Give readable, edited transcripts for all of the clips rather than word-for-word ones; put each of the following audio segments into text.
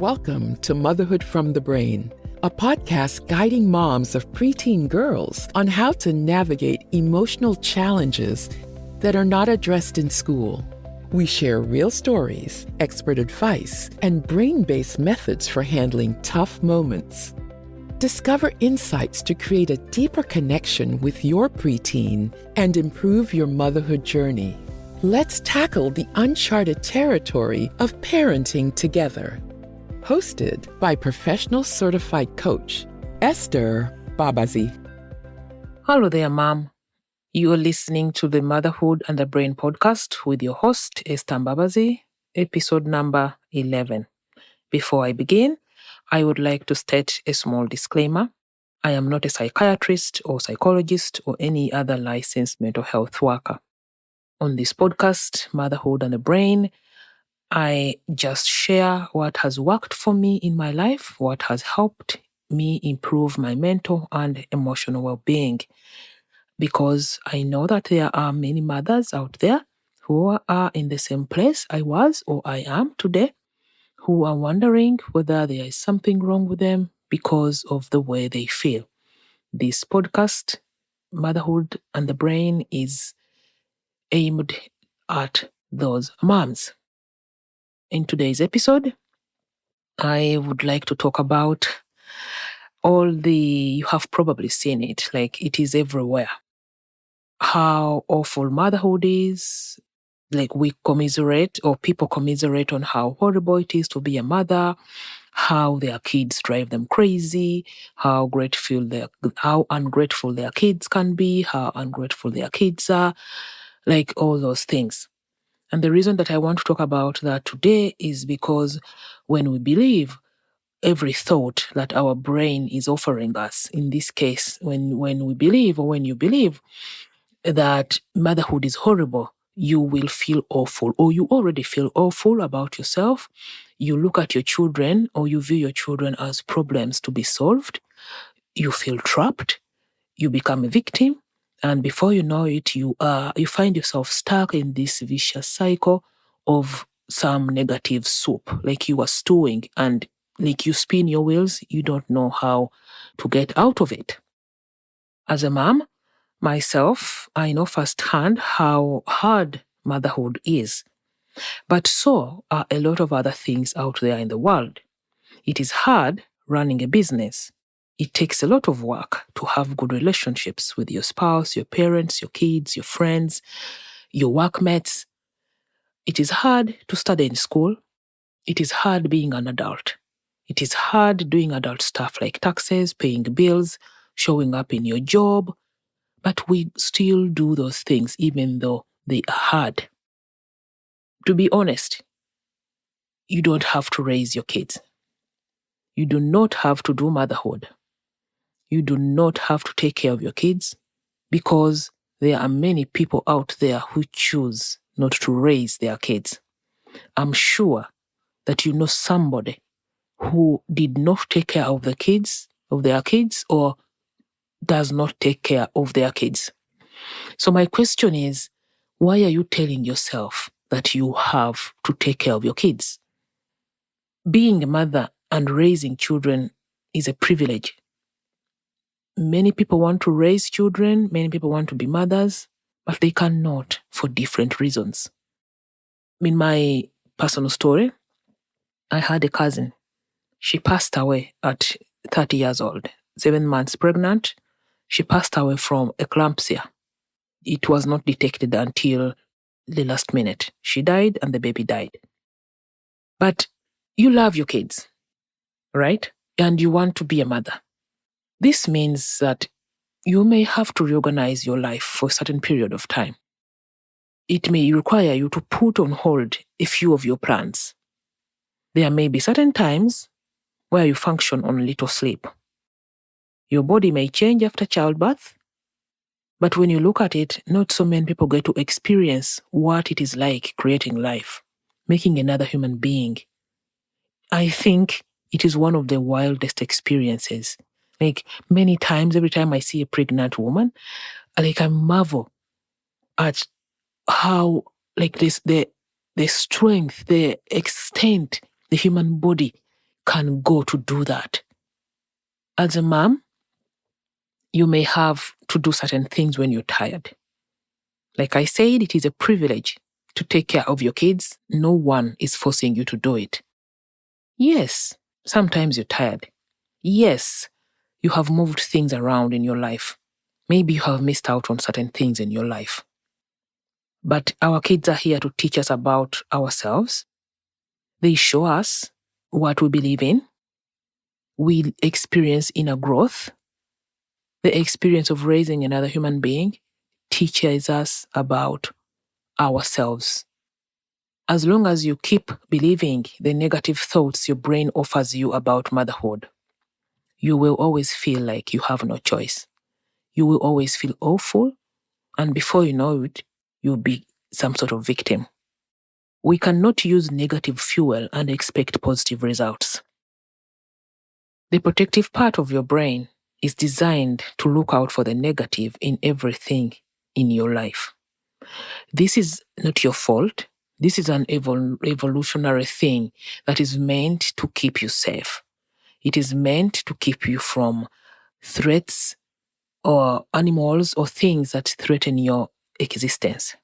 Welcome to Motherhood from the Brain, a podcast guiding moms of preteen girls on how to navigate emotional challenges that are not addressed in school. We share real stories, expert advice, and brain-based methods for handling tough moments. Discover insights to create a deeper connection with your preteen and improve your motherhood journey. Let's tackle the uncharted territory of parenting together. Hosted by professional certified coach, Esther Babazi. Hello there, Mom. You are listening to the Motherhood and the Brain podcast with your host, Esther Babazi, episode number 11. Before I begin, I would like to state a small disclaimer. I am not a psychiatrist or psychologist or any other licensed mental health worker. On this podcast, Motherhood and the Brain, I just share what has worked for me in my life, what has helped me improve my mental and emotional well-being. Because I know that there are many mothers out there who are in the same place I was or I am today, who are wondering whether there is something wrong with them because of the way they feel. This podcast, Motherhood and the Brain, is aimed at those moms. In today's episode, I would like to talk about you have probably seen it, like it is everywhere. How awful motherhood is, like we commiserate or people commiserate on how horrible it is to be a mother, how their kids drive them crazy, how ungrateful their kids can be, how ungrateful their kids are, like all those things. And the reason that I want to talk about that today is because when we believe every thought that our brain is offering us, in this case, when we believe or when you believe that motherhood is horrible, you will feel awful, or you already feel awful about yourself. You look at your children or you view your children as problems to be solved. You feel trapped. You become a victim. And before you know it, you find yourself stuck in this vicious cycle of some negative soup, like you are stewing and like you spin your wheels, you don't know how to get out of it. As a mom, myself, I know firsthand how hard motherhood is. But so are a lot of other things out there in the world. It is hard running a business. It takes a lot of work to have good relationships with your spouse, your parents, your kids, your friends, your workmates. It is hard to study in school. It is hard being an adult. It is hard doing adult stuff like taxes, paying bills, showing up in your job. But we still do those things even though they are hard. To be honest, you don't have to raise your kids. You do not have to do motherhood. You do not have to take care of your kids because there are many people out there who choose not to raise their kids. I'm sure that you know somebody who did not take care of their kids, or does not take care of their kids. So my question is, why are you telling yourself that you have to take care of your kids? Being a mother and raising children is a privilege. Many people want to raise children, many people want to be mothers, but they cannot for different reasons. In my personal story, I had a cousin. She passed away at 30 years old, 7 months pregnant. She passed away from eclampsia. It was not detected until the last minute. She died and the baby died. But you love your kids, right? And you want to be a mother. This means that you may have to reorganize your life for a certain period of time. It may require you to put on hold a few of your plans. There may be certain times where you function on little sleep. Your body may change after childbirth, but when you look at it, not so many people get to experience what it is like creating life, making another human being. I think it is one of the wildest experiences. Like many times, every time I see a pregnant woman, like I marvel at how like the strength, the extent the human body can go to do that. As a mom, you may have to do certain things when you're tired. Like I said, it is a privilege to take care of your kids. No one is forcing you to do it. Yes, sometimes you're tired. Yes, you have moved things around in your life. Maybe you have missed out on certain things in your life. But our kids are here to teach us about ourselves. They show us what we believe in. We experience inner growth. The experience of raising another human being teaches us about ourselves. As long as you keep believing the negative thoughts your brain offers you about motherhood, you will always feel like you have no choice. You will always feel awful, and before you know it, you'll be some sort of victim. We cannot use negative fuel and expect positive results. The protective part of your brain is designed to look out for the negative in everything in your life. This is not your fault. This is an evolutionary thing that is meant to keep you safe. It is meant to keep you from threats or animals or things that threaten your existence.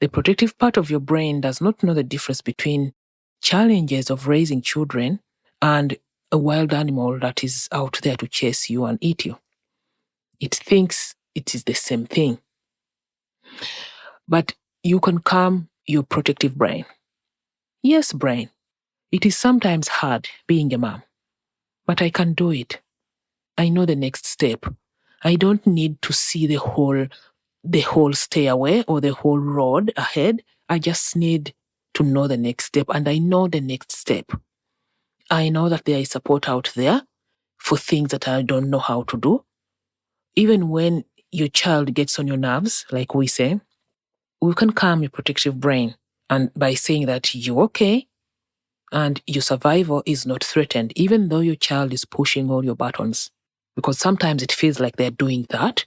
The protective part of your brain does not know the difference between challenges of raising children and a wild animal that is out there to chase you and eat you. It thinks it is the same thing. But you can calm your protective brain. Yes, brain, it is sometimes hard being a mom, but I can do it. I know the next step. I don't need to see the whole stairway or the whole road ahead. I just need to know the next step, and I know the next step. I know that there is support out there for things that I don't know how to do. Even when your child gets on your nerves, like we say, we can calm your protective brain and by saying that you're okay and your survival is not threatened, even though your child is pushing all your buttons. Because sometimes it feels like they're doing that,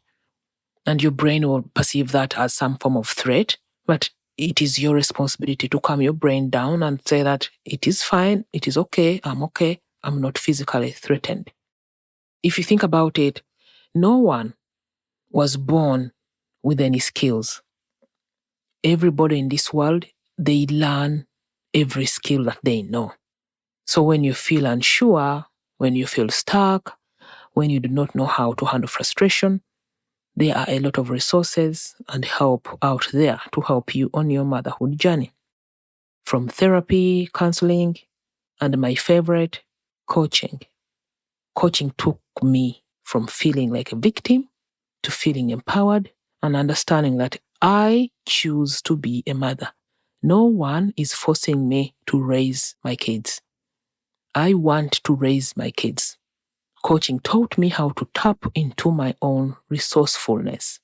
and your brain will perceive that as some form of threat, but it is your responsibility to calm your brain down and say that it is fine, it is okay, I'm not physically threatened. If you think about it, no one was born with any skills. Everybody in this world, they learn every skill that they know. So when you feel unsure, when you feel stuck, when you do not know how to handle frustration, there are a lot of resources and help out there to help you on your motherhood journey. From therapy, counseling, and my favorite, coaching. Coaching took me from feeling like a victim to feeling empowered and understanding that I choose to be a mother. No one is forcing me to raise my kids. I want to raise my kids. Coaching taught me how to tap into my own resourcefulness.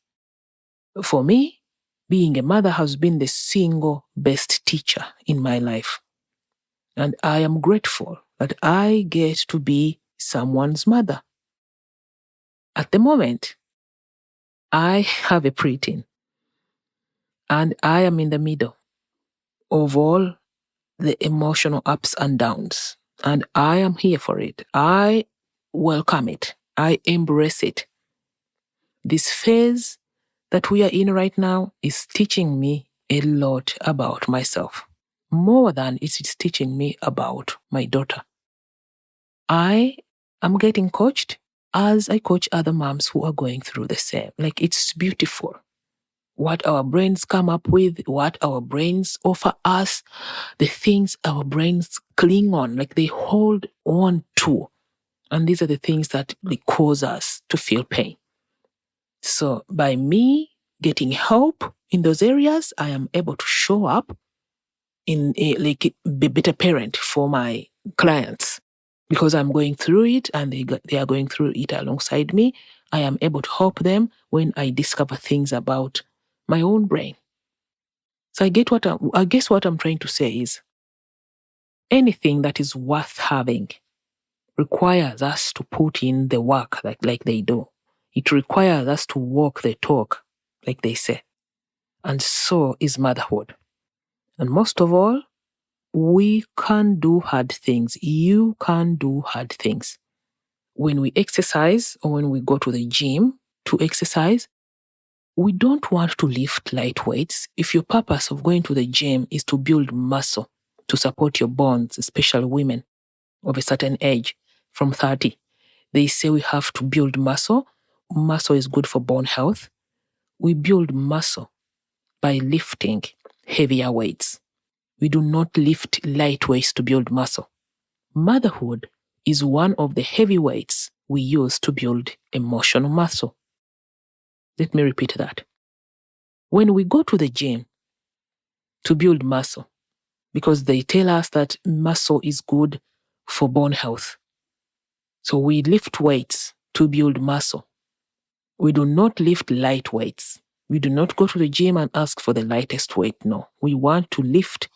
For me, being a mother has been the single best teacher in my life. And I am grateful that I get to be someone's mother. At the moment, I have a preteen, and I am in the middle of all the emotional ups and downs, and I am here for it. I welcome it. I embrace it. This phase that we are in right now is teaching me a lot about myself, more than it is teaching me about my daughter. I am getting coached as I coach other moms who are going through the same. Like, it's beautiful what our brains come up with, what our brains offer us, the things our brains cling on, like they hold on to. And these are the things that cause us to feel pain. So by me getting help in those areas, I am able to show up in be a better parent for my clients. Because I'm going through it and they are going through it alongside me, I am able to help them when I discover things about my own brain. So I guess what I'm trying to say is anything that is worth having requires us to put in the work like they do. It requires us to walk the talk, like they say. And so is motherhood. And most of all, we can do hard things. You can do hard things. When we exercise or when we go to the gym to exercise, we don't want to lift light weights. If your purpose of going to the gym is to build muscle, to support your bones, especially women of a certain age, from 30, they say we have to build muscle. Muscle is good for bone health. We build muscle by lifting heavier weights. We do not lift light weights to build muscle. Motherhood is one of the heavy weights we use to build emotional muscle. Let me repeat that. When we go to the gym to build muscle, because they tell us that muscle is good for bone health, so we lift weights to build muscle. We do not lift light weights. We do not go to the gym and ask for the lightest weight. No, we want to lift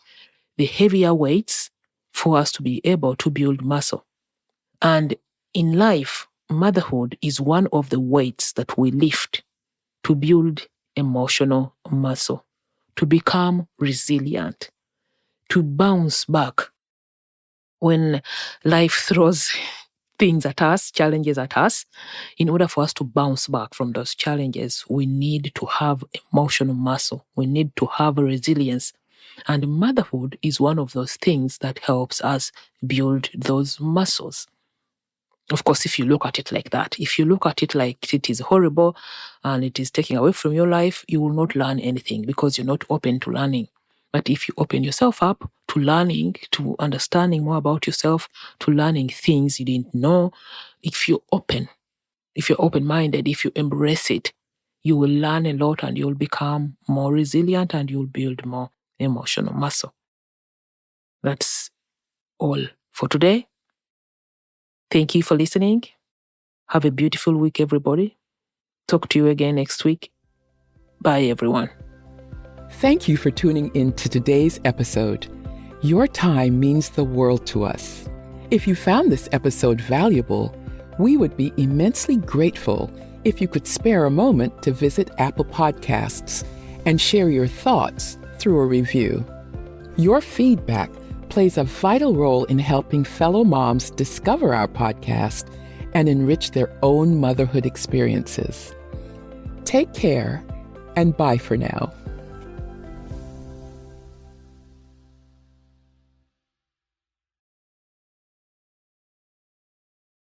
the heavier weights for us to be able to build muscle. And in life, motherhood is one of the weights that we lift to build emotional muscle, to become resilient, to bounce back when life throws things at us, challenges at us. In order for us to bounce back from those challenges, we need to have emotional muscle. We need to have resilience. And motherhood is one of those things that helps us build those muscles. Of course, if you look at it like that, if you look at it like it is horrible and it is taking away from your life, you will not learn anything because you're not open to learning. But if you open yourself up to learning, to understanding more about yourself, to learning things you didn't know, if you're open-minded, if you embrace it, you will learn a lot and you'll become more resilient and you'll build more emotional muscle. That's all for today. Thank you for listening. Have a beautiful week, everybody. Talk to you again next week. Bye, everyone. Thank you for tuning in to today's episode. Your time means the world to us. If you found this episode valuable, we would be immensely grateful if you could spare a moment to visit Apple Podcasts and share your thoughts through a review. Your feedback plays a vital role in helping fellow moms discover our podcast and enrich their own motherhood experiences. Take care, and bye for now.